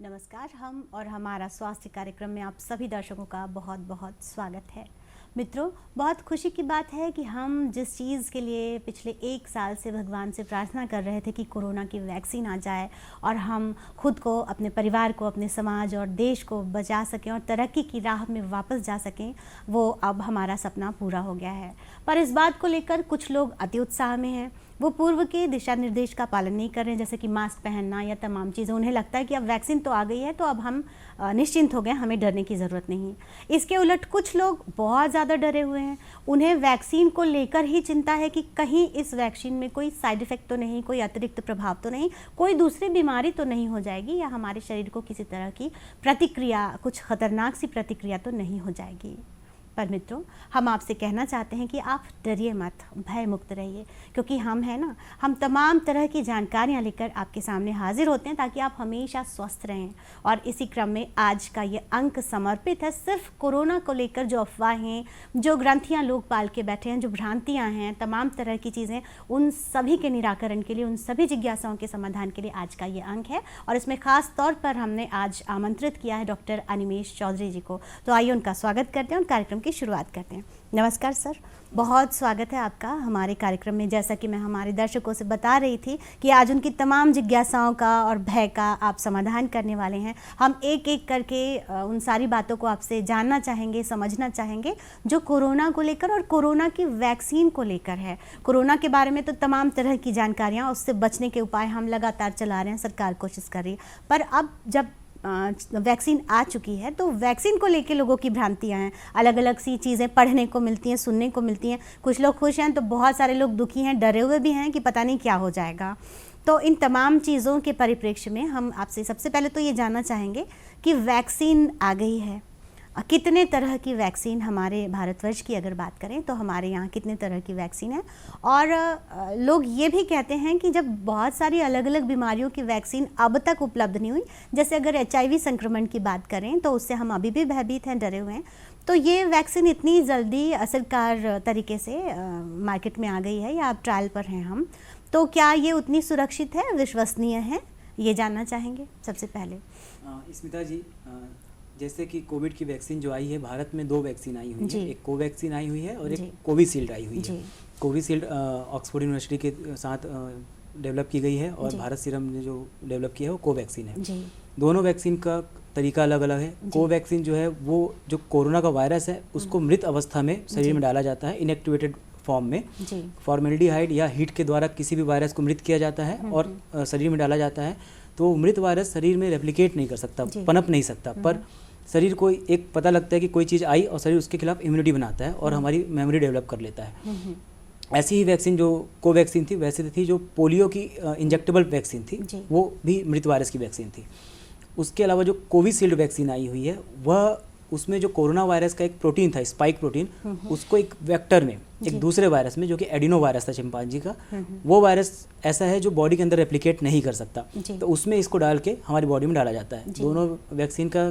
नमस्कार। हम और हमारा स्वास्थ्य कार्यक्रम में आप सभी दर्शकों का बहुत बहुत स्वागत है। मित्रों, बहुत खुशी की बात है कि हम जिस चीज़ के लिए पिछले 1 साल से भगवान से प्रार्थना कर रहे थे कि कोरोना की वैक्सीन आ जाए और हम खुद को, अपने परिवार को, अपने समाज और देश को बचा सकें और तरक्की की राह में वापस जा सकें, वो अब हमारा सपना पूरा हो गया है। पर इस बात को लेकर कुछ लोग अति उत्साह में हैं। वो पूर्व के दिशा निर्देश का पालन नहीं कर रहे हैं, जैसे कि मास्क पहनना या तमाम चीज़ें। उन्हें लगता है कि अब वैक्सीन तो आ गई है तो अब हम निश्चिंत हो गए, हमें डरने की ज़रूरत नहीं। इसके उलट कुछ लोग बहुत ज़्यादा डरे हुए हैं। उन्हें वैक्सीन को लेकर ही चिंता है कि कहीं इस वैक्सीन में कोई साइड इफ़ेक्ट तो नहीं, कोई अतिरिक्त प्रभाव तो नहीं, कोई दूसरी बीमारी तो नहीं हो जाएगी, या हमारे शरीर को किसी तरह की प्रतिक्रिया, कुछ खतरनाक सी प्रतिक्रिया तो नहीं हो जाएगी। पर मित्रों, हम आपसे कहना चाहते हैं कि आप डरिए मत, भय मुक्त रहिए, क्योंकि हम हैं ना, हम तमाम तरह की जानकारियां लेकर आपके सामने हाजिर होते हैं ताकि आप हमेशा स्वस्थ रहें। और इसी क्रम में आज का ये अंक समर्पित है सिर्फ कोरोना को लेकर जो अफवाहें, जो ग्रंथियां लोग पाल के बैठे हैं, जो भ्रांतियां हैं, तमाम तरह की चीज़ें, उन सभी के निराकरण के लिए, उन सभी जिज्ञासाओं के समाधान के लिए आज का ये अंक है। और इसमें ख़ास तौर पर हमने आज आमंत्रित किया है डॉक्टर अनिमेष चौधरी जी को। तो आइए उनका स्वागत करते हैं और कार्यक्रम की शुरुआत करते हैं। नमस्कार सर, बहुत स्वागत है आपका हमारे कार्यक्रम में। जैसा कि मैं हमारे दर्शकों से बता रही थी कि आज उनकी तमाम जिज्ञासाओं का और भय का आप समाधान करने वाले हैं। हम एक एक करके उन सारी बातों को आपसे जानना चाहेंगे, समझना चाहेंगे, जो कोरोना को लेकर और कोरोना की वैक्सीन को लेकर है। कोरोना के बारे में तो तमाम तरह की जानकारियाँ, उससे बचने के उपाय हम लगातार चला रहे हैं, सरकार कोशिश कर रही है। पर अब जब वैक्सीन आ चुकी है तो वैक्सीन को लेके लोगों की भ्रांतियां हैं, अलग अलग सी चीज़ें पढ़ने को मिलती हैं, सुनने को मिलती हैं। कुछ लोग खुश हैं तो बहुत सारे लोग दुखी हैं, डरे हुए भी हैं कि पता नहीं क्या हो जाएगा। तो इन तमाम चीज़ों के परिप्रेक्ष्य में हम आपसे सबसे पहले तो ये जानना चाहेंगे कि वैक्सीन आ गई है, कितने तरह की वैक्सीन, हमारे भारतवर्ष की अगर बात करें तो हमारे यहाँ कितने तरह की वैक्सीन है। और लोग ये भी कहते हैं कि जब बहुत सारी अलग अलग बीमारियों की वैक्सीन अब तक उपलब्ध नहीं हुई, जैसे अगर HIV संक्रमण की बात करें तो उससे हम अभी भी भयभीत हैं, डरे हुए हैं। तो ये वैक्सीन इतनी जल्दी असरकार तरीके से मार्केट में आ गई है या अब ट्रायल पर हैं हम, तो क्या ये उतनी सुरक्षित है, विश्वसनीय है, ये जानना चाहेंगे सबसे पहले। स्मिता जी, जैसे कि कोविड की वैक्सीन जो आई है, भारत में 2 वैक्सीन आई हुई है। एक कोवैक्सीन आई हुई है और एक कोविशील्ड आई हुई है। कोविशील्ड ऑक्सफोर्ड यूनिवर्सिटी के साथ डेवलप की गई है और भारत सीरम ने जो डेवलप किया है वो कोवैक्सीन है। दोनों वैक्सीन का तरीका अलग अलग है। कोवैक्सीन जो है वो जो कोरोना का वायरस है उसको मृत अवस्था में शरीर में डाला जाता है, इनएक्टिवेटेड फॉर्म में। फॉर्मेल्डिहाइड या हीट के द्वारा किसी भी वायरस को मृत किया जाता है और शरीर में डाला जाता है। तो मृत वायरस शरीर में रेप्लिकेट नहीं कर सकता, पनप नहीं सकता, पर शरीर को एक पता लगता है कि कोई चीज़ आई और शरीर उसके खिलाफ इम्यूनिटी बनाता है और हमारी मेमोरी डेवलप कर लेता है। ऐसी ही वैक्सीन जो कोवैक्सीन थी वैसे थी जो पोलियो की इंजेक्टेबल वैक्सीन थी, वो भी मृत वायरस की वैक्सीन थी। उसके अलावा जो कोविशील्ड वैक्सीन आई हुई है वह, उसमें जो कोरोना वायरस का एक प्रोटीन था, स्पाइक प्रोटीन, उसको एक वेक्टर में, एक दूसरे वायरस में, जो कि एडिनो वायरस था चिंपांजी का, वो वायरस ऐसा है जो बॉडी के अंदर रेप्लिकेट नहीं कर सकता, तो उसमें इसको डाल के हमारी बॉडी में डाला जाता है। दोनों वैक्सीन का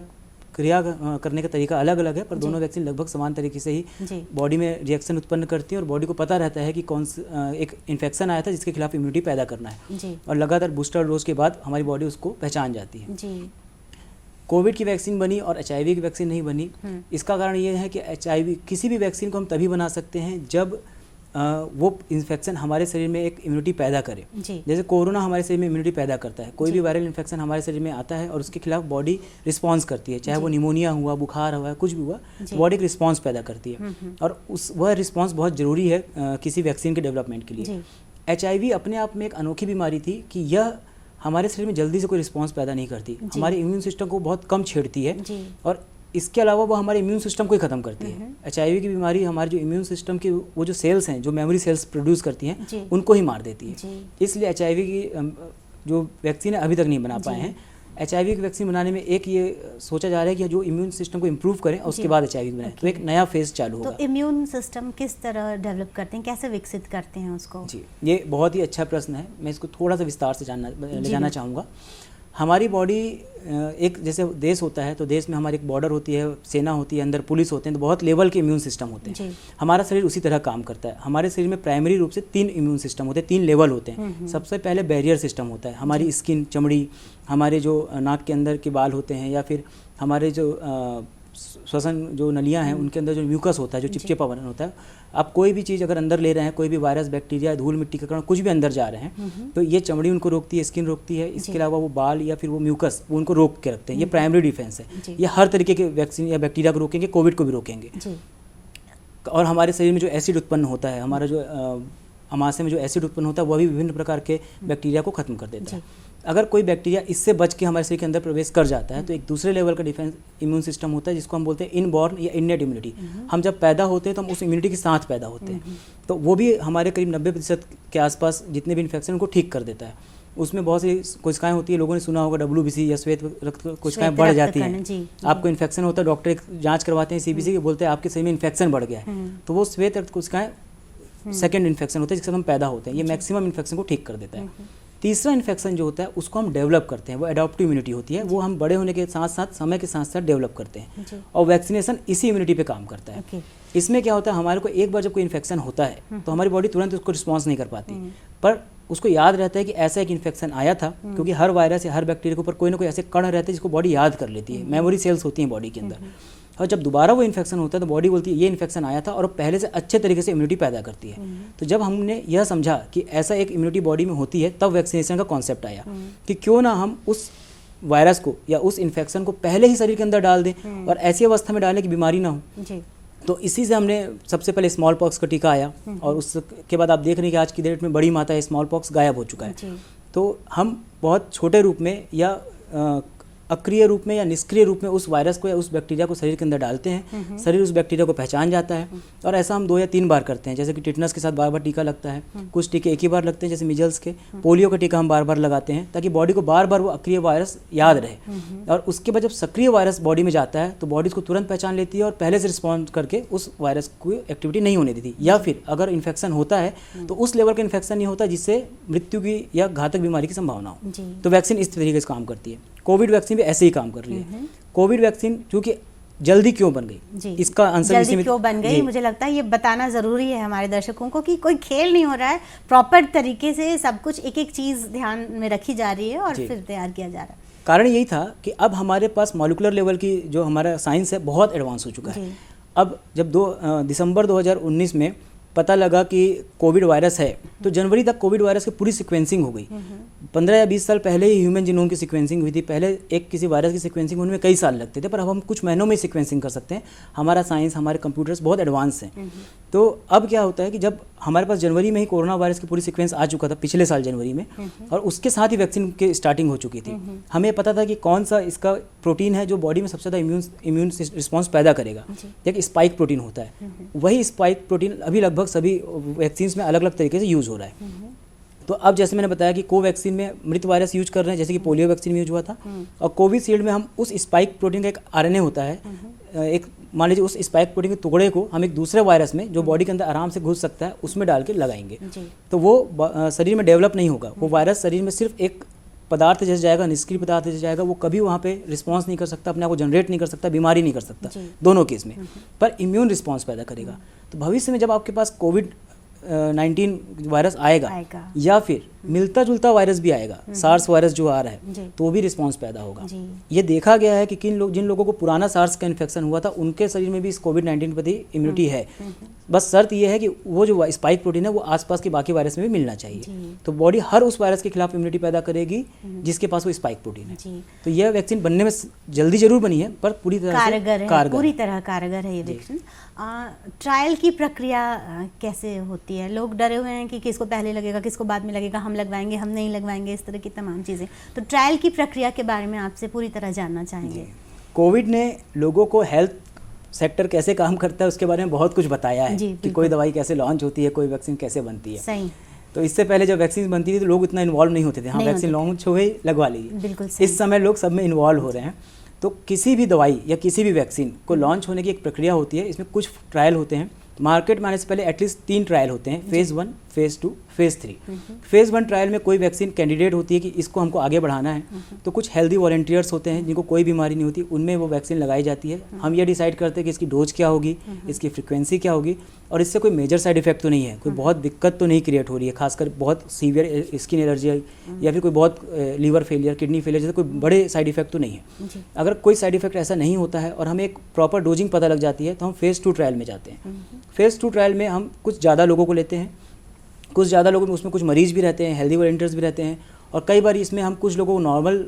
क्रिया करने का तरीका अलग अलग है, पर दोनों वैक्सीन लगभग समान तरीके से ही बॉडी में रिएक्शन उत्पन्न करती है और बॉडी को पता रहता है कि कौन सा एक इन्फेक्शन आया था जिसके खिलाफ इम्यूनिटी पैदा करना है, और लगातार बूस्टर डोज के बाद हमारी बॉडी उसको पहचान जाती है। कोविड की वैक्सीन बनी और HIV की वैक्सीन नहीं बनी। इसका कारण ये है कि HIV, किसी भी वैक्सीन को हम तभी बना सकते हैं जब वो इन्फेक्शन हमारे शरीर में एक इम्यूनिटी पैदा करे। जैसे कोरोना हमारे शरीर में इम्यूनिटी पैदा करता है, कोई भी वायरल इन्फेक्शन हमारे शरीर में आता है और उसके खिलाफ बॉडी रिस्पॉन्स करती है, चाहे वो निमोनिया हुआ, बुखार हुआ, कुछ भी हुआ, बॉडी एक रिस्पॉन्स पैदा करती है और वह रिस्पॉन्स बहुत ज़रूरी है किसी वैक्सीन के डेवलपमेंट के लिए। HIV अपने आप में एक अनोखी बीमारी थी कि यह हमारे शरीर में जल्दी से कोई रिस्पॉन्स पैदा नहीं करती, हमारे इम्यून सिस्टम को बहुत कम छेड़ती है और इसके अलावा वो हमारे इम्यून सिस्टम को ही ख़त्म करती है। HIV की बीमारी हमारे जो इम्यून सिस्टम की वो जो सेल्स हैं, जो मेमोरी सेल्स प्रोड्यूस करती हैं, उनको ही मार देती है। इसलिए HIV की जो वैक्सीन है अभी तक नहीं बना पाए हैं। HIV की वैक्सीन बनाने में एक ये सोचा जा रहा है कि जो इम्यून सिस्टम को इम्प्रूव करें और उसके बाद HIV बनाएं, तो एक नया फेज चालू होगा। तो इम्यून सिस्टम किस तरह डेवलप करते हैं, कैसे विकसित करते हैं उसको? जी, ये बहुत ही अच्छा प्रश्न है, मैं इसको थोड़ा सा विस्तार से ले जाना चाहूँगा। हमारी बॉडी एक जैसे देश होता है तो देश में हमारी एक बॉर्डर होती है, सेना होती है, अंदर पुलिस होते हैं, तो बहुत लेवल के इम्यून सिस्टम होते हैं। हमारा शरीर उसी तरह काम करता है। हमारे शरीर में प्राइमरी रूप से 3 इम्यून सिस्टम होते हैं, 3 लेवल होते हैं। सबसे पहले बैरियर सिस्टम होता है, हमारी स्किन, चमड़ी, हमारे जो नाक के अंदर के बाल होते हैं, या फिर हमारे जो श्वसन जो नलियाँ हैं उनके अंदर जो म्यूकस होता है, जो चिपचिपापन होता है। आप कोई भी चीज़ अगर अंदर ले रहे हैं, कोई भी वायरस, बैक्टीरिया, धूल मिट्टी के कण कुछ भी अंदर जा रहे हैं, तो ये चमड़ी उनको रोकती है, स्किन रोकती है। इसके अलावा वो बाल या फिर वो म्यूकस वो उनको रोक के रखते हैं। ये प्राइमरी डिफेंस है। ये हर तरीके के वैक्सीन या बैक्टीरिया को रोकेंगे, कोविड को भी रोकेंगे। और हमारे शरीर में जो एसिड उत्पन्न होता है, हमारा जो अमाशय में जो एसिड उत्पन्न होता है, वह भी विभिन्न प्रकार के बैक्टीरिया को खत्म कर देता है। अगर कोई बैक्टीरिया इससे बच के हमारे शरीर के अंदर प्रवेश कर जाता है तो एक दूसरे लेवल का डिफेंस इम्यून सिस्टम होता है, जिसको हम बोलते हैं इनबॉर्न या इननेट इम्यूनिटी। हम जब पैदा होते हैं तो हम उस इम्यूनिटी के साथ पैदा होते हैं, तो वो भी हमारे करीब 90% के आसपास जितने भी इन्फेक्शन को ठीक कर देता है। उसमें बहुत सी कोशिकाएं होती है, लोगों ने सुना होगा WBC या श्वेत रक्त कोशिकाएं बढ़ जाती हैं। आपको इन्फेक्शन होता है, डॉक्टर एक जांच करवाते हैं CBC के, बोलते हैं आपके शरीर में इन्फेक्शन बढ़ गया है, तो वो श्वेत रक्त कोशिकाएं सेकेंड इन्फेक्शन होता है जिससे हम पैदा होते हैं। ये मैक्सिमम इन्फेक्शन को ठीक कर देता है। तीसरा इन्फेक्शन जो होता है उसको हम डेवलप करते हैं, वो एडॉप्टिव इम्यूनिटी होती है, वो हम बड़े होने के साथ साथ समय के साथ साथ डेवलप करते हैं। और वैक्सीनेशन इसी इम्यूनिटी पे काम करता है। इसमें क्या होता है, हमारे को एक बार जब कोई इन्फेक्शन होता है तो हमारी बॉडी तुरंत उसको रिस्पॉन्स नहीं कर पाती, पर उसको याद रहता है कि ऐसा एक इन्फेक्शन आया था, क्योंकि हर वायरस या हर बैक्टीरिया के ऊपर कोई ना कोई ऐसे कण रहते हैं जिसको बॉडी याद कर लेती है, मेमोरी सेल्स होती हैं बॉडी के अंदर। और जब दोबारा वो इन्फेक्शन होता है तो बॉडी बोलती है ये इन्फेक्शन आया था, और पहले से अच्छे तरीके से इम्यूनिटी पैदा करती है। तो जब हमने यह समझा कि ऐसा एक इम्यूनिटी बॉडी में होती है, तब वैक्सीनेशन का कॉन्सेप्ट आया कि क्यों ना हम उस वायरस को या उस इन्फेक्शन को पहले ही शरीर के अंदर डाल दें और ऐसी अवस्था में डालें कि बीमारी ना हो। तो इसी से हमने सबसे पहले स्मॉल पॉक्स का टीका आया, और उसके बाद आप देख रहे हैं कि आज की डेट में बड़ी मात्रा स्मॉल पॉक्स गायब हो चुका है। तो हम बहुत छोटे रूप में या अक्रिय रूप में या निष्क्रिय रूप में उस वायरस को या उस बैक्टीरिया को शरीर के अंदर डालते हैं। शरीर उस बैक्टीरिया को पहचान जाता है, और ऐसा हम 2 या 3 बार करते हैं। जैसे कि टिटनस के साथ बार बार टीका लगता है, कुछ टीके एक ही बार लगते हैं, जैसे मिजल्स के। पोलियो का टीका हम बार बार लगाते हैं ताकि बॉडी को बार बार वो अक्रिय वायरस याद रहे। और उसके बाद जब सक्रिय वायरस बॉडी में जाता है तो बॉडी उसको तुरंत पहचान लेती है और पहले से रिस्पॉन्ड करके उस वायरस को एक्टिविटी नहीं होने देती। या फिर अगर इन्फेक्शन होता है तो उस लेवल का इन्फेक्शन नहीं होता जिससे मृत्यु की या घातक बीमारी की संभावना हो। तो वैक्सीन इस तरीके से काम करती है। कोविड वैक्सीन भी ऐसे ही काम कर रही है। कोविड वैक्सीन क्योंकि जल्दी क्यों बन गई, इसका आंसर इसी में क्यों बन गई, मुझे लगता है ये बताना जरूरी है हमारे दर्शकों को कि कोई खेल नहीं हो रहा है, प्रॉपर तरीके से सब कुछ एक एक चीज ध्यान में रखी जा रही है और फिर तैयार किया जा रहा है। कारण यही था कि अब हमारे पास मॉलिक्यूलर लेवल की जो हमारा साइंस है बहुत एडवांस हो चुका है। अब जब दिसंबर 2019 में पता लगा कि कोविड वायरस है, तो जनवरी तक कोविड वायरस की पूरी सीक्वेंसिंग हो गई। 15 या 20 साल पहले ही ह्यूमन जीनोम की सीक्वेंसिंग हुई थी। पहले एक किसी वायरस की सीक्वेंसिंग होने में कई साल लगते थे, पर अब हम कुछ महीनों में सीक्वेंसिंग कर सकते हैं। हमारा साइंस, हमारे कंप्यूटर्स बहुत एडवांस हैं। तो अब क्या होता है कि जब हमारे पास जनवरी में ही कोरोना वायरस की पूरी सीक्वेंस आ चुका था, पिछले साल जनवरी में, और उसके साथ ही वैक्सीन की स्टार्टिंग हो चुकी थी। हमें पता था कि कौन सा इसका प्रोटीन है जो बॉडी में सबसे ज़्यादा इम्यून रिस्पॉन्स पैदा करेगा। एक स्पाइक प्रोटीन होता है, वही स्पाइक प्रोटीन अभी लगभग सभी वैक्सीन में अलग अलग तरीके से यूज़ हो रहा है। तो अब जैसे मैंने बताया कि कोवैक्सीन में मृत वायरस यूज कर रहे हैं, जैसे कि पोलियो वैक्सीन में यूज हुआ था, और कोविशील्ड में हम उस स्पाइक प्रोटीन का एक RNA होता है, एक मान लीजिए उस स्पाइक प्रोटीन के टुकड़े को हम एक दूसरे वायरस में जो बॉडी के अंदर आराम से घुस सकता है उसमें डाल के लगाएंगे। तो वो शरीर में डेवलप नहीं होगा। वो वायरस शरीर में सिर्फ एक पदार्थ जैसे जाएगा, निष्क्रिय पदार्थ जैसे जाएगा, वो कभी वहाँ पे रिस्पॉन्स नहीं कर सकता, अपने आप को जनरेट नहीं कर सकता, बीमारी नहीं कर सकता दोनों केस में, पर इम्यून रिस्पॉन्स पैदा करेगा। तो भविष्य में जब आपके पास कोविड-19 वायरस आएगा या फिर मिलता जुलता वायरस भी आएगा, सार्स वायरस जो आ रहा है, तो भी रिस्पांस पैदा होगा। ये देखा गया है कि जिन लोगों को पुराना सार्स का इन्फेक्शन हुआ था उनके शरीर में भी इस कोविड-19 के प्रति इम्यूनिटी है। बस शर्त ये है कि वो जो स्पाइक प्रोटीन है वो आसपास के बाकी वायरस में भी मिलना चाहिए। तो बॉडी हर उस वायरस के खिलाफ इम्यूनिटी पैदा करेगी जिसके पास वो स्पाइक प्रोटीन है। तो यह वैक्सीन बनने में जल्दी जरूर बनी है, पर पूरी तरह कारगर, पूरी तरह कारगर है ये वैक्सीन। ट्रायल की प्रक्रिया कैसे होती है? लोग डरे हुए हैं कि किसको पहले लगेगा, किसको बाद में लगेगा, हम लगवाएंगे, हम नहीं लगवाएंगे, इस तरह की तमाम चीज़ें। तो ट्रायल की प्रक्रिया के बारे में आपसे पूरी तरह जानना चाहेंगे। कोविड ने लोगों को हेल्थ सेक्टर कैसे काम करता है उसके बारे में बहुत कुछ बताया है कि कोई दवाई कैसे लॉन्च होती है, कोई वैक्सीन कैसे बनती है। सही। तो इससे पहले जब वैक्सीन बनती थी तो लोग इतना इन्वॉल्व नहीं होते थे। हाँ, वैक्सीन लॉन्च हो गई, लगवा लीजिए। बिल्कुल। इस समय लोग सब में इन्वॉल्व हो रहे हैं। तो किसी भी दवाई या किसी भी वैक्सीन को लॉन्च होने की एक प्रक्रिया होती है। इसमें कुछ ट्रायल होते हैं। मार्केट में आने से पहले एटलीस्ट 3 ट्रायल होते हैं, phase 1, phase 2, phase 3। Phase 1 trial में कोई वैक्सीन कैंडिडेट होती है कि इसको हमको आगे बढ़ाना है, तो कुछ हेल्दी वॉलंटियर्स होते हैं जिनको कोई बीमारी नहीं होती, उनमें वो वैक्सीन लगाई जाती है। हम ये डिसाइड करते हैं कि इसकी डोज क्या होगी, इसकी फ्रिक्वेंसी क्या होगी, और इससे कोई मेजर साइड इफेक्ट तो नहीं है, कोई बहुत दिक्कत तो नहीं क्रिएट हो रही है, खासकर बहुत सीवियर स्किन एलर्जी या फिर कोई बहुत लीवर फेलियर, किडनी फेलियर जैसे कोई बड़े साइड इफेक्ट तो नहीं है। अगर कोई साइड इफेक्ट ऐसा नहीं होता है और हमें एक प्रॉपर डोजिंग पता लग जाती है, तो हम फेज़ 2 ट्रायल में जाते हैं। फेज़ 2 ट्रायल में हम कुछ ज़्यादा लोगों को लेते हैं, कुछ ज़्यादा लोगों में उसमें कुछ मरीज भी रहते हैं, हेल्दी वॉलंटियर्स भी रहते हैं, और कई बार इसमें हम कुछ लोगों को नॉर्मल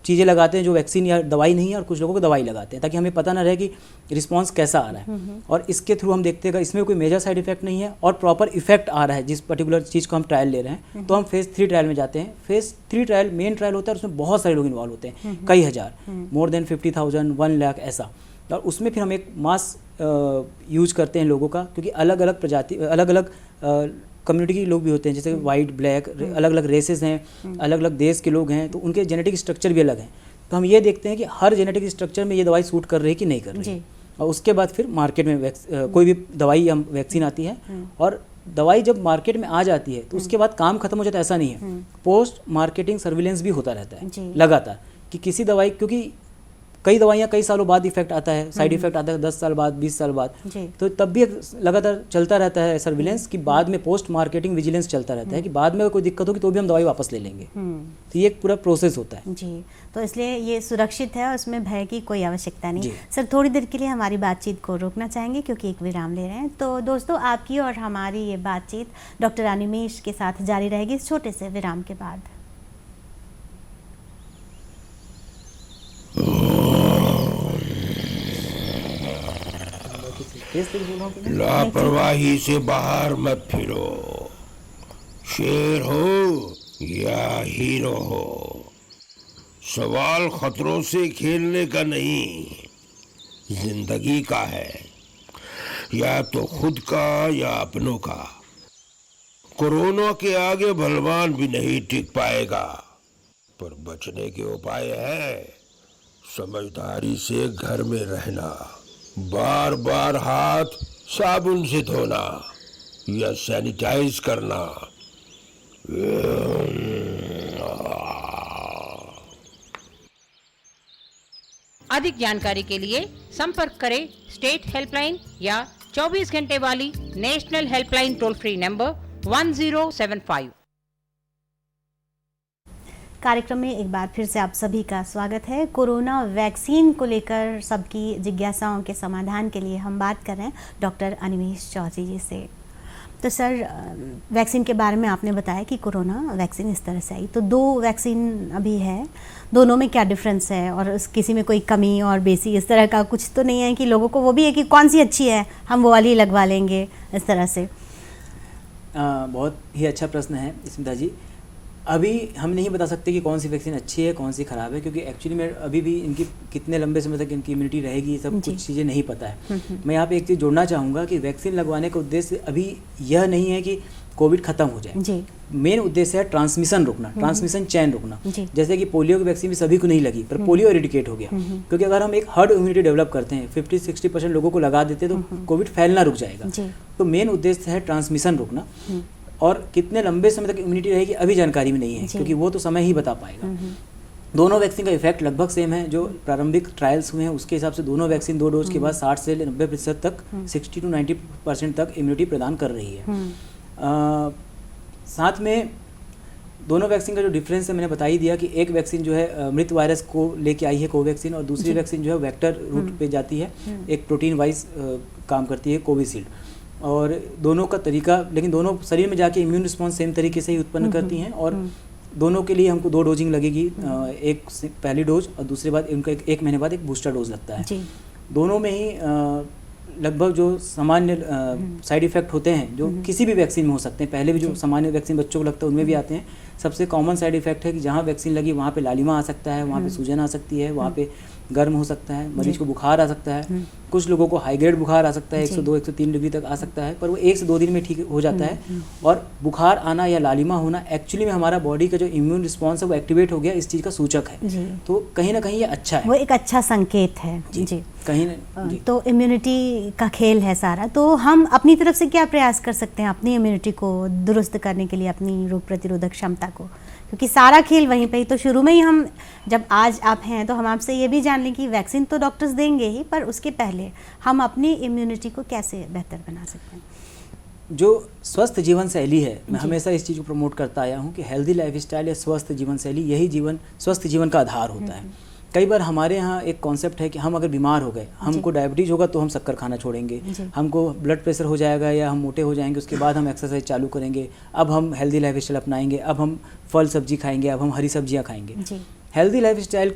चीज़ें लगाते हैं जो वैक्सीन या दवाई नहीं है, और कुछ लोगों को दवाई लगाते हैं ताकि हमें पता ना रहे कि रिस्पांस कैसा आ रहा है। और इसके थ्रू हम देखते हैं कि इसमें कोई मेजर साइड इफेक्ट नहीं है और प्रॉपर इफेक्ट आ रहा है जिस पर्टिकुलर चीज़ को हम ट्रायल ले रहे हैं, तो हम फेज़ 3 ट्रायल में जाते हैं। फेज़ 3 ट्रायल मेन ट्रायल होता है, उसमें बहुत सारे लोग इन्वॉल्व होते हैं, कई हज़ार, मोर देन 50,000, 1 लाख ऐसा। और उसमें फिर हम एक मास यूज करते हैं लोगों का, क्योंकि अलग अलग प्रजाति, अलग अलग कम्युनिटी के लोग भी होते हैं, जैसे वाइट, ब्लैक, अलग अलग रेसेस हैं, अलग अलग देश के लोग हैं, तो उनके जेनेटिक स्ट्रक्चर भी अलग हैं। तो हम ये देखते हैं कि हर जेनेटिक स्ट्रक्चर में ये दवाई सूट कर रही है कि नहीं कर रही है, और उसके बाद फिर मार्केट में कोई भी दवाई या वैक्सीन आती है, और दवाई जब मार्केट में आ जाती है तो उसके बाद काम खत्म हो जाता है, ऐसा नहीं है। पोस्ट मार्केटिंग सर्विलेंस भी होता रहता है लगातार, कि किसी दवाई, क्योंकि कई दवाइयाँ कई सालों बाद इफेक्ट आता है, साइड इफेक्ट आता है 10 साल बाद, 20 साल बाद, तो तब भी लगातार चलता रहता है सर्विलेंस, कि बाद में पोस्ट मार्केटिंग विजिलेंस चलता रहता है कि बाद में कोई दिक्कत होगी तो भी हम दवाई वापस ले लेंगे। तो ये एक पूरा प्रोसेस होता है जी। तो इसलिए ये सुरक्षित है और उसमें भय की कोई आवश्यकता नहीं। सर, थोड़ी देर के लिए हमारी बातचीत को रोकना चाहेंगे क्योंकि एक विराम ले रहे हैं। तो दोस्तों, आपकी और हमारी ये बातचीत डॉक्टर अनिमेष के साथ जारी रहेगी इस छोटे से विराम के बाद। लापरवाही से बाहर मत फिरो, शेर हो या हीरो हो, सवाल खतरों से खेलने का नहीं, जिंदगी का है, या तो खुद का या अपनों का। कोरोना के आगे बलवान भी नहीं टिक पाएगा, पर बचने के उपाय है। समझदारी से घर में रहना, बार बार हाथ साबुन से धोना या सैनिटाइज करना, अधिक जानकारी के लिए संपर्क करें स्टेट हेल्पलाइन या 24 घंटे वाली national helpline toll free number 1075। कार्यक्रम में एक बार फिर से आप सभी का स्वागत है। कोरोना वैक्सीन को लेकर सबकी जिज्ञासाओं के समाधान के लिए हम बात कर रहे हैं डॉक्टर अनिमेष चौधरी जी से। तो सर, वैक्सीन के बारे में आपने बताया कि कोरोना वैक्सीन इस तरह से आई, तो 2 वैक्सीन अभी है, दोनों में क्या डिफरेंस है, और किसी में कोई कमी और बेसी इस तरह का कुछ तो नहीं है कि लोगों को वो भी है कि कौन सी अच्छी है, हम वो वाली लगवा लेंगे, इस तरह से? बहुत ही अच्छा प्रश्न है स्मिता जी। अभी हम नहीं बता सकते कि कौन सी वैक्सीन अच्छी है, कौन सी ख़राब है, क्योंकि एक्चुअली में अभी भी इनकी कितने लंबे समय तक इनकी इम्यूनिटी रहेगी, सब कुछ चीज़ें नहीं पता है। मैं यहाँ पे एक चीज़ जोड़ना चाहूँगा कि वैक्सीन लगवाने का उद्देश्य अभी यह नहीं है कि कोविड ख़त्म हो जाए। मेन उद्देश्य है ट्रांसमिशन रोकना, ट्रांसमिशन चैन रोकना। जैसे कि पोलियो की वैक्सीन भी सभी को नहीं लगी, पर पोलियो एरिडिकेट हो गया, क्योंकि अगर हम एक हर्ड इम्यूनिटी डेवलप करते हैं, 50-60% लोगों को लगा देते तो कोविड फैलना रुक जाएगा। तो मेन उद्देश्य है ट्रांसमिशन रोकना, और कितने लंबे समय तक इम्यूनिटी रहेगी अभी जानकारी में नहीं है, क्योंकि वो तो समय ही बता पाएगा। दोनों वैक्सीन का इफेक्ट लगभग सेम है। जो प्रारंभिक ट्रायल्स हुए हैं उसके हिसाब से दोनों वैक्सीन 2 डोज के बाद 60 से 90% तक, 60 to 90% तक इम्यूनिटी प्रदान कर रही है। साथ में दोनों वैक्सीन का जो डिफरेंस है मैंने बता ही दिया कि एक वैक्सीन जो है मृत वायरस को लेके आई है कोवैक्सीन, और दूसरी वैक्सीन जो है वेक्टर रूट पे जाती है, एक प्रोटीन वाइज काम करती है कोविशील्ड। और दोनों का तरीका, लेकिन दोनों शरीर में जाके इम्यून रिस्पॉन्स सेम तरीके से ही उत्पन्न करती हैं, और दोनों के लिए हमको 2 डोजिंग लगेगी, एक पहली डोज और दूसरे बाद उनका 1 महीने बाद एक बूस्टर डोज लगता है। दोनों में ही लगभग जो सामान्य साइड इफेक्ट होते हैं जो किसी भी वैक्सीन में हो सकते हैं, पहले भी जो सामान्य वैक्सीन बच्चों को लगता है उनमें भी आते हैं। सबसे कॉमन साइड इफेक्ट है कि जहाँ वैक्सीन लगी वहाँ पे लालिमा आ सकता है, वहाँ पे सूजन आ सकती है, वहाँ पे गर्म हो सकता है, मरीज को बुखार आ सकता है, कुछ लोगों को हाई ग्रेड बुखार आ सकता है, 102 103 डिग्री तक आ सकता है, पर वो 1 से 2 दिन में ठीक हो जाता है। और बुखार आना या लालिमा होना एक्चुअली में हमारा बॉडी का जो इम्यून रिस्पॉन्स है वो एक्टिवेट हो गया, इस चीज़ का सूचक है। तो कहीं ना कहीं ये अच्छा है, वो एक अच्छा संकेत है जी। कहीं ना तो इम्यूनिटी का खेल है सारा। तो हम अपनी तरफ से क्या प्रयास कर सकते हैं अपनी इम्यूनिटी को दुरुस्त करने के लिए, अपनी रोग प्रतिरोधक क्षमता को, क्योंकि सारा खेल वहीं पे ही। तो शुरू में ही हम, जब आज आप हैं तो हम आपसे ये भी जान लें कि वैक्सीन तो डॉक्टर्स देंगे ही, पर उसके पहले हम अपनी इम्यूनिटी को कैसे बेहतर बना सकते हैं? जो स्वस्थ जीवन शैली है, मैं हमेशा इस चीज़ को प्रमोट करता आया हूँ कि हेल्दी लाइफस्टाइल या स्वस्थ जीवन शैली, यही स्वस्थ जीवन का आधार होता है। कई बार हमारे यहाँ एक कॉन्सेप्ट है कि हम अगर बीमार हो गए, हमको डायबिटीज़ होगा तो हम शक्कर खाना छोड़ेंगे, हमको ब्लड प्रेशर हो जाएगा या हम मोटे हो जाएंगे, उसके बाद हम एक्सरसाइज चालू करेंगे, अब हम हेल्दी लाइफस्टाइल अपनाएंगे, अब हम फल सब्जी खाएंगे, अब हम हरी सब्जियाँ खाएंगे। हेल्दी लाइफस्टाइल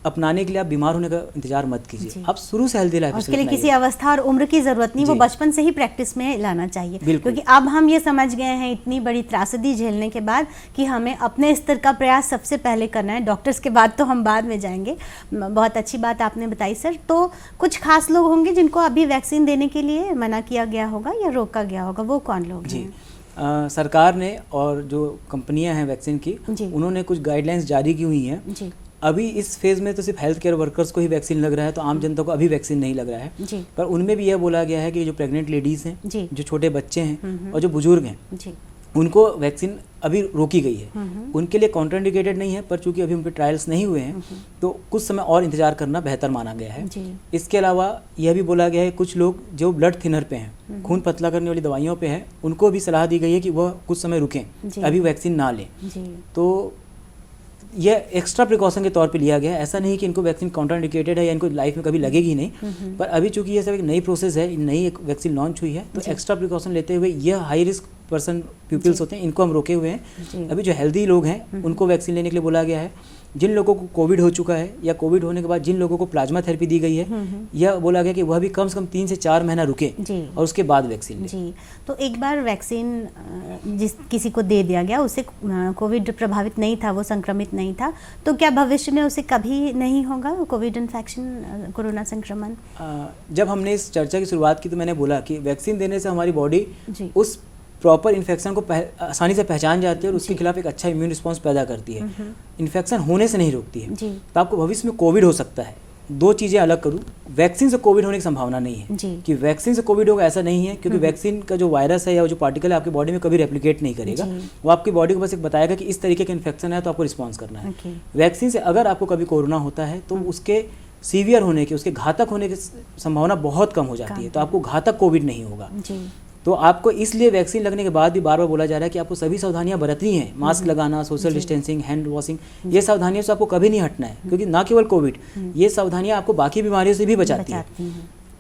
अपनाने के लिए आप बीमार होने का इंतजार मत कीजिए, आप शुरू से हेल्दी लाइफस्टाइल उसके लिए किसी अवस्था और उम्र की जरूरत नहीं, वो बचपन से ही प्रैक्टिस में लाना चाहिए। क्योंकि अब हम ये समझ गए हैं इतनी बड़ी त्रासदी झेलने के बाद कि हमें अपने स्तर का प्रयास सबसे पहले करना है, डॉक्टर्स के बाद तो हम बाद में जाएंगे। बहुत अच्छी बात आपने बताई सर। तो कुछ खास लोग होंगे जिनको अभी वैक्सीन देने के लिए मना किया गया होगा या रोका गया होगा, वो कौन लोग हैं? सरकार ने और जो कंपनियां हैं वैक्सीन की, उन्होंने कुछ गाइडलाइंस जारी की हुई हैं। अभी इस फेज़ में तो सिर्फ हेल्थ केयर वर्कर्स को ही वैक्सीन लग रहा है, तो आम जनता को अभी वैक्सीन नहीं लग रहा है। पर उनमें भी यह बोला गया है कि जो प्रेग्नेंट लेडीज़ हैं, जो छोटे बच्चे हैं और जो बुजुर्ग हैं, उनको वैक्सीन अभी रोकी गई है। उनके लिए कॉन्ट्राइंडिकेटेड नहीं है, पर चूंकि अभी उन पर ट्रायल्स नहीं हुए हैं तो कुछ समय और इंतजार करना बेहतर माना गया है। इसके अलावा यह भी बोला गया है कुछ लोग जो ब्लड थिनर पे हैं, खून पतला करने वाली दवाइयों पे हैं, उनको भी सलाह दी गई है कि वह कुछ समय रुकें, अभी वैक्सीन ना लें। तो यह एक्स्ट्रा प्रिकॉशन के तौर पे लिया गया है। ऐसा नहीं कि इनको वैक्सीन कॉन्ट्राइंडिकेटेड है या इनको लाइफ में कभी लगेगी नहीं, पर अभी चूंकि ये सब एक नई प्रोसेस है, नई एक वैक्सीन लॉन्च हुई है, तो एक्स्ट्रा प्रिकॉशन लेते हुए यह हाई रिस्क पर्सन पीपल्स होते हैं, इनको हम रोके हुए हैं। अभी जो हेल्दी लोग हैं उनको वैक्सीन लेने के लिए बोला गया है। जिन लोगों को कोविड हो चुका है या कोविड होने के बाद जिन लोगों को प्लाज्मा थेरेपी दी गई है, यह बोला गया कि वह भी कम से कम 3 से 4 महीना रुके और उसके बाद वैक्सीन लें। जी, तो एक बार वैक्सीन जिस किसी को दे दिया गया, उसे कोविड प्रभावित नहीं था, वो संक्रमित नहीं था, तो क्या भविष्य में उसे कभी नहीं होगा कोविड इन्फेक्शन, कोरोना संक्रमण? जब हमने इस चर्चा की शुरुआत की तो मैंने बोला कि वैक्सीन देने से हमारी बॉडी उस प्रॉपर इन्फेक्शन को आसानी से पहचान जाती है और उसके खिलाफ एक अच्छा इम्यून रिस्पॉन्स पैदा करती है, इन्फेक्शन होने से नहीं रोकती है। तो आपको भविष्य में कोविड हो सकता है। दो चीज़ें अलग करूँ, वैक्सीन से कोविड होने की संभावना नहीं है कि वैक्सीन से कोविड होगा, ऐसा नहीं है, क्योंकि वैक्सीन का जो वायरस है या जो पार्टिकल है आपकी बॉडी में कभी रेप्लिकेट नहीं करेगा। वो आपकी बॉडी को बस एक बताएगा कि इस तरीके का इन्फेक्शन है तो आपको रिस्पॉन्स करना है। वैक्सीन से अगर आपको कभी कोरोना होता है तो उसके सीवियर होने की, उसके घातक होने की संभावना बहुत कम हो जाती है, तो आपको घातक कोविड नहीं होगा। तो आपको इसलिए वैक्सीन लगने के बाद भी बार बार बोला जा रहा है कि आपको सभी सावधानियां बरतनी है, मास्क लगाना, सोशल डिस्टेंसिंग, हैंड वॉशिंग, ये सावधानियों से आपको कभी नहीं हटना है, क्योंकि ना केवल कोविड, ये सावधानियां आपको बाकी बीमारियों से भी बचाती है।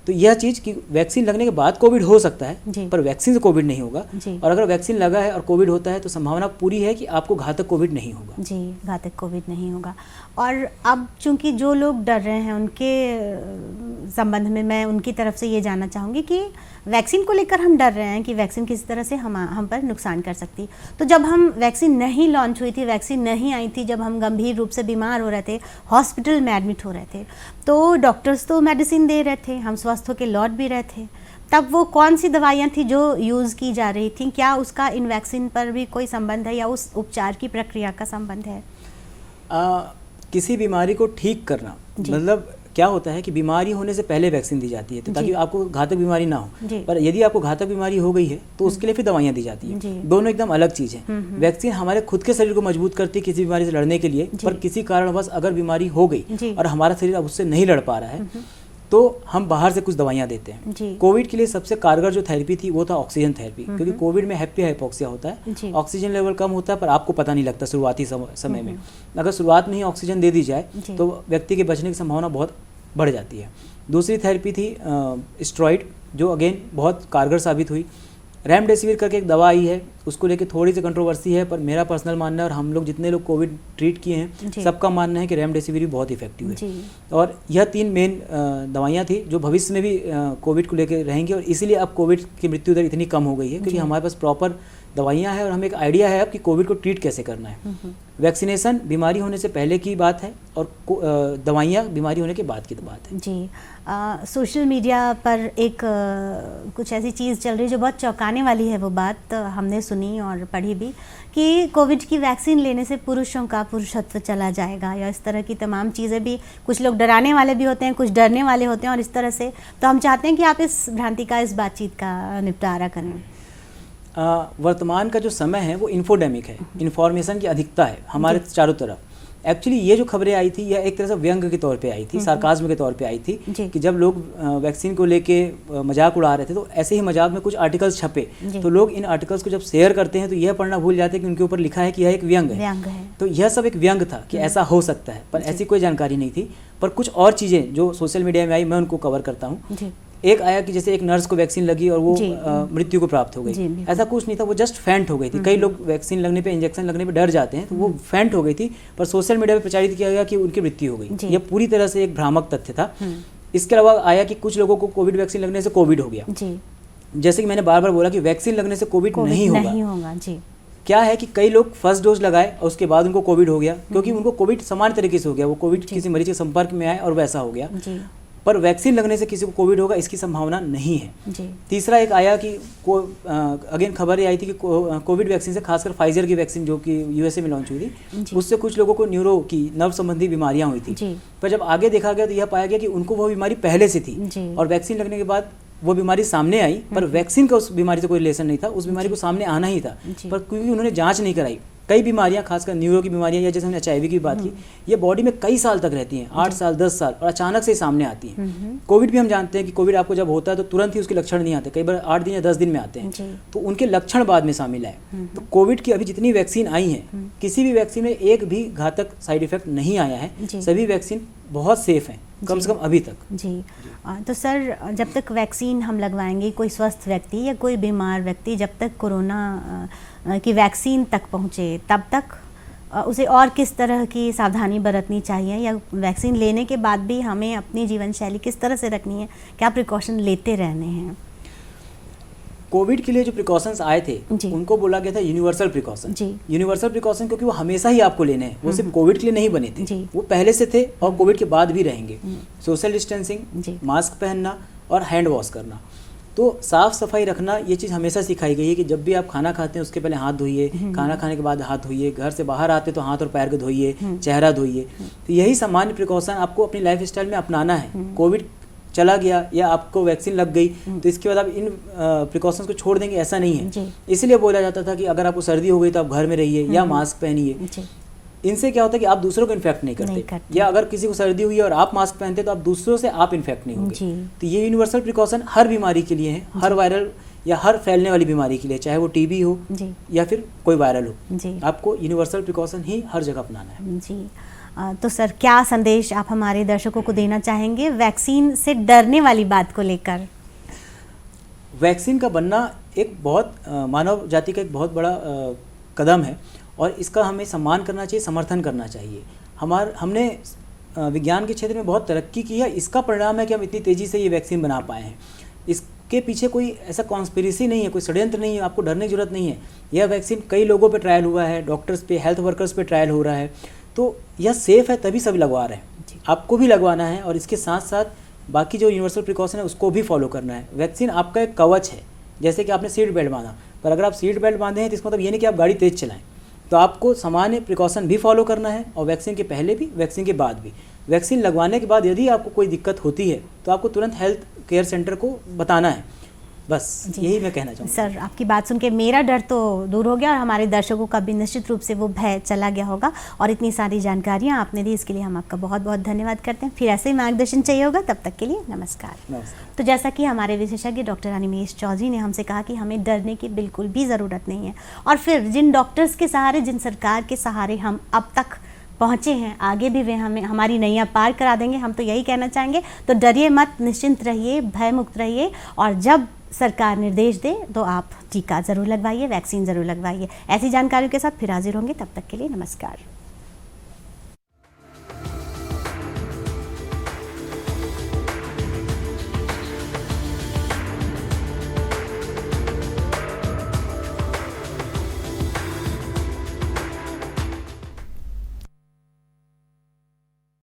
तो यह चीज़ कि वैक्सीन लगने के बाद कोविड हो सकता है, पर वैक्सीन से कोविड नहीं होगा। और अगर वैक्सीन लगा है और कोविड होता है तो संभावना पूरी है कि आपको घातक कोविड नहीं होगा। जी, घातक कोविड नहीं होगा। और अब चूंकि जो लोग डर रहे हैं उनके संबंध में मैं उनकी तरफ से ये जानना चाहूँगी कि वैक्सीन को लेकर हम डर रहे हैं कि वैक्सीन किसी तरह से हम पर नुकसान कर सकती। तो जब हम वैक्सीन नहीं लॉन्च हुई थी, वैक्सीन नहीं आई थी, जब हम गंभीर रूप से बीमार हो रहे थे, हॉस्पिटल में एडमिट हो रहे थे, तो डॉक्टर्स तो मेडिसिन दे रहे थे, हम स्वस्थ होकर लौट भी रहे थे, तब वो कौन सी दवाइयाँ थी जो यूज़ की जा रही थी? क्या उसका इन वैक्सीन पर भी कोई संबंध है या उस उपचार की प्रक्रिया का संबंध है? किसी बीमारी को ठीक करना, मतलब क्या होता है कि बीमारी होने से पहले वैक्सीन दी जाती है तो ताकि आपको घातक बीमारी ना हो, पर यदि आपको घातक बीमारी हो गई है तो उसके लिए फिर दवाइयाँ दी जाती हैं। दोनों एकदम अलग चीज़ है। वैक्सीन हमारे खुद के शरीर को मजबूत करती है किसी बीमारी से लड़ने के लिए, पर किसी कारणवश अगर बीमारी हो गई और हमारा शरीर अब उससे नहीं लड़ पा रहा है तो हम बाहर से कुछ दवाइयाँ देते हैं। कोविड के लिए सबसे कारगर जो थेरेपी थी वो था ऑक्सीजन थेरेपी, क्योंकि कोविड में हैप्पी हाइपोक्सिया होता है, ऑक्सीजन लेवल कम होता है पर आपको पता नहीं लगता शुरुआती समय में। अगर शुरुआत में ही ऑक्सीजन दे दी जाए तो व्यक्ति के बचने की संभावना बहुत बढ़ जाती है। दूसरी थेरेपी थी स्टेरॉइड, जो अगेन बहुत कारगर साबित हुई। रेमडेसिविर करके एक दवा आई है, उसको लेके थोड़ी सी कंट्रोवर्सी है, पर मेरा पर्सनल मानना है और हम लोग जितने लोग कोविड ट्रीट किए हैं सबका मानना है कि रेमडेसिविर भी बहुत इफेक्टिव है। और यह 3 मेन दवाइयाँ थी जो भविष्य में भी कोविड को लेकर रहेंगी, और इसीलिए अब कोविड की मृत्यु दर इतनी कम हो गई है क्योंकि हमारे पास प्रॉपर दवाइयाँ हैं और हमें एक आइडिया है अब कि कोविड को ट्रीट कैसे करना है। वैक्सीनेशन बीमारी होने से पहले की बात है और दवाइयाँ बीमारी होने के बाद की बात है। जी, सोशल मीडिया पर एक कुछ ऐसी चीज़ चल रही है जो बहुत चौंकाने वाली है। वो बात हमने सुनी और पढ़ी भी कि कोविड की वैक्सीन लेने से पुरुषों का पुरुषत्व चला जाएगा, या इस तरह की तमाम चीज़ें भी। कुछ लोग डराने वाले भी होते हैं, कुछ डरने वाले होते हैं, और इस तरह से। तो हम चाहते हैं कि आप इस भ्रांति का, इस बातचीत का निपटारा करें। वर्तमान का जो समय है वो इन्फोडेमिक है, इन्फॉर्मेशन की अधिकता है हमारे चारों तरफ। एक्चुअली ये जो खबरें आई थी यह एक तरह से व्यंग के तौर पे आई थी, सार्काज्म के तौर पे आई थी कि जब लोग वैक्सीन को लेके मजाक उड़ा रहे थे तो ऐसे ही मजाक में कुछ आर्टिकल्स छपे, तो लोग इन आर्टिकल्स को जब शेयर करते हैं तो यह पढ़ना भूल जाते हैं कि उनके ऊपर लिखा है कि यह एक व्यंग है। तो यह सब एक व्यंग था कि ऐसा हो सकता है, पर ऐसी कोई जानकारी नहीं थी। पर कुछ और चीज़ें जो सोशल मीडिया में आई मैं उनको कवर करता हूँ। एक आया कि जैसे एक नर्स को वैक्सीन लगी और वो मृत्यु को प्राप्त हो गई। ऐसा कुछ नहीं था, वो जस्ट फेंट हो गई थी। कई लोग वैक्सीन लगने पे, इंजेक्शन लगने पे डर जाते हैं, तो वो फेंट हो गई थी, पर सोशल मीडिया पे प्रचारित किया गया कि उनकी मृत्यु हो गई। यह पूरी तरह से एक भ्रामक तथ्य था। इसके अलावा आया कि कुछ लोगों को कोविड वैक्सीन लगने से कोविड हो गया। जैसे कि मैंने बार बार बोला कि वैक्सीन लगने से कोविड नहीं होगा। क्या है कि कई लोग फर्स्ट डोज लगाए और उसके बाद उनको कोविड हो गया, क्योंकि उनको कोविड सामान्य तरीके से हो गया, वो कोविड किसी मरीज के संपर्क में आए और वैसा हो गया। पर वैक्सीन लगने से किसी को कोविड होगा इसकी संभावना नहीं है। तीसरा एक आया कि अगेन खबर ये आई थी कि कोविड वैक्सीन से, खासकर फाइजर की वैक्सीन जो कि यूएसए में लॉन्च हुई थी, उससे कुछ लोगों को न्यूरो की, नर्व संबंधी बीमारियां हुई थी। पर जब आगे देखा गया तो यह पाया गया कि उनको वो बीमारी पहले से थी और वैक्सीन लगने के बाद वो बीमारी सामने आई, पर वैक्सीन का उस बीमारी से कोई रिलेशन नहीं था, उस बीमारी को सामने आना ही था। पर क्योंकि उन्होंने जाँच नहीं कराई, कई बीमारियां, खासकर न्यूरो की बीमारियां, या जैसे हमने HIV की बात की, ये बॉडी में कई साल तक रहती हैं, 8 साल 10 साल, और अचानक से सामने आती हैं। कोविड भी हम जानते हैं कि कोविड आपको जब होता है तो तुरंत ही उसके लक्षण नहीं आते, कई बार 8 दिन या 10 दिन में आते हैं, तो उनके लक्षण बाद में शामिल आए। तो कोविड की अभी जितनी वैक्सीन आई हैं, किसी भी वैक्सीन में एक भी घातक साइड इफेक्ट नहीं आया है। सभी वैक्सीन बहुत सेफ हैं, कम से कम अभी तक। जी, तो सर जब तक वैक्सीन हम लगवाएंगे, कोई स्वस्थ व्यक्ति या कोई बीमार व्यक्ति जब तक कोरोना की वैक्सीन तक पहुँचे, तब तक उसे और किस तरह की सावधानी बरतनी चाहिए, या वैक्सीन लेने के बाद भी हमें अपनी जीवन शैली किस तरह से रखनी है, क्या प्रिकॉशन लेते रहने हैं? कोविड के लिए जो प्रिकॉशंस आए थे उनको बोला गया था यूनिवर्सल प्रिकॉशन। यूनिवर्सल प्रिकॉशन क्योंकि वो हमेशा ही आपको लेने हैं, वो सिर्फ कोविड के लिए नहीं बने थे, वो पहले से थे और कोविड के बाद भी रहेंगे। सोशल डिस्टेंसिंग, मास्क पहनना और हैंड वॉश करना। तो साफ सफाई रखना, ये चीज़ हमेशा सिखाई गई है कि जब भी आप खाना खाते हैं उसके पहले हाथ धोइए, खाना खाने के बाद हाथ धोइए, घर से बाहर आते तो हाथ और पैर को धोइए, चेहरा धोइए। तो यही सामान्य प्रिकॉशन आपको अपनी लाइफ स्टाइल में अपनाना है। कोविड चला गया या आपको वैक्सीन लग गई तो इसके बाद आप इन प्रिकॉशंस को छोड़ देंगे, ऐसा नहीं है। इसलिए बोला जाता था कि अगर आपको सर्दी हो गई तो आप घर में रहिए या मास्क पहनिए। इनसे क्या होता है कि आप दूसरों को इन्फेक्ट नहीं करते, या अगर किसी को सर्दी हुई है और आप मास्क पहनते तो आप दूसरों से आप इन्फेक्ट नहीं होंगे। तो ये यूनिवर्सल प्रिकॉशन हर बीमारी के लिए है, हर वायरल या हर फैलने वाली बीमारी के लिए, चाहे वो टीबी हो या फिर कोई वायरल हो, आपको यूनिवर्सल प्रिकॉशन ही हर जगह अपनाना है। जी, तो सर क्या संदेश आप हमारे दर्शकों को देना चाहेंगे वैक्सीन से डरने वाली बात को लेकर? वैक्सीन का बनना एक बहुत मानव जाति का एक बहुत बड़ा कदम है और इसका हमें सम्मान करना चाहिए, समर्थन करना चाहिए। हमने विज्ञान के क्षेत्र में बहुत तरक्की की है, इसका परिणाम है कि हम इतनी तेज़ी से ये वैक्सीन बना पाए हैं। इसके पीछे कोई ऐसा कॉन्स्पिरेसी नहीं है, कोई षड्यंत्र नहीं है, आपको डरने की जरूरत नहीं है। यह वैक्सीन कई लोगों पे ट्रायल हुआ है, डॉक्टर्स पे, हेल्थ वर्कर्स पे ट्रायल हो रहा है, तो यह सेफ़ है, तभी सभी लगवा रहे हैं। आपको भी लगवाना है और इसके साथ साथ बाकी जो यूनिवर्सल प्रिकॉशन है उसको भी फॉलो करना है। वैक्सीन आपका एक कवच है, जैसे कि आपने सीट बेल्ट बांधा, पर अगर आप सीट बेल्ट बांधे हैं तो इसका मतलब ये नहीं कि आप गाड़ी तेज़ चलाएं। तो आपको सामान्य प्रिकॉशन भी फॉलो करना है, और वैक्सीन के पहले भी, वैक्सीन के बाद भी। वैक्सीन लगवाने के बाद यदि आपको कोई दिक्कत होती है तो आपको तुरंत हेल्थ केयर सेंटर को बताना है। बस यही मैं कहना चाहूँगा। सर आपकी बात सुन के मेरा डर तो दूर हो गया और हमारे दर्शकों का भी निश्चित रूप से वो भय चला गया होगा, और इतनी सारी जानकारियाँ आपने दी, इसके लिए हम आपका बहुत बहुत धन्यवाद करते हैं। फिर ऐसे ही मार्गदर्शन चाहिए होगा, तब तक के लिए नमस्कार। तो जैसा कि हमारे विशेषज्ञ डॉक्टर अनिमेष चौधरी ने हमसे कहा कि हमें डरने की बिल्कुल भी ज़रूरत नहीं है, और फिर जिन डॉक्टर्स के सहारे, जिन सरकार के सहारे हम अब तक पहुँचे हैं, आगे भी वे हमें हमारी नैया पार करा देंगे, हम तो यही कहना चाहेंगे। तो डरिए मत, निश्चिंत रहिए, भय मुक्त रहिए, और जब सरकार निर्देश दे तो आप टीका ज़रूर लगवाइए, वैक्सीन ज़रूर लगवाइए। ऐसी जानकारियों के साथ फिर हाजिर होंगे, तब तक के लिए नमस्कार।